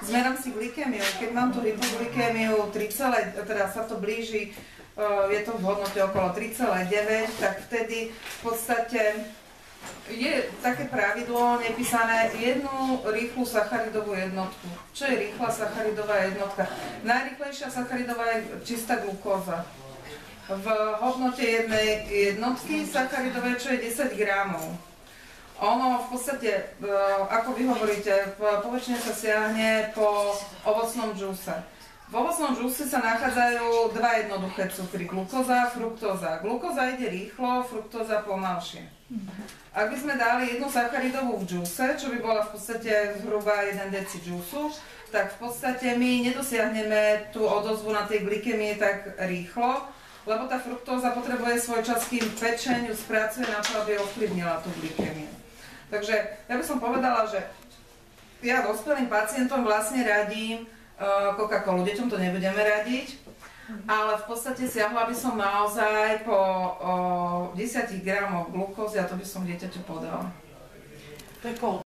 zmerám si glykémiu. Keď mám tú hypoglykémiu 3, teda sa to blíži, je to v hodnote okolo 3,9, tak vtedy v podstate je také pravidlo nepísané jednu rýchlu sacharidovú jednotku. Čo je rýchla sacharidová jednotka? Najrýchlejšia sacharidová je čistá glukóza. V hodnote jednej jednotky sacharidovej, čo je 10 gramov. Ono v podstate, ako vy hovoríte, poväčšine sa siahne po ovocnom džuse. V ovocnom džuse sa nachádzajú dva jednoduché cukry, glukóza a fruktóza. Glukóza ide rýchlo, fruktóza pomalšie. Ak by sme dali jednu sacharidovú v džuse, čo by bola v podstate zhruba 1 deci džusu, tak v podstate my nedosiahneme tú odozvu na tej glykemie tak rýchlo, lebo tá fruktóza potrebuje svoj čas, kým pečeň ju spracuje na to, aby ovplyvnila tú glykemiu. Takže ja by som povedala, že ja dospelým pacientom vlastne radím Coca-Colu, deťom to nebudeme radiť, ale v podstate siahla by som naozaj po 10 gramoch glukózy a to by som dieťaťu podala. To je koľko?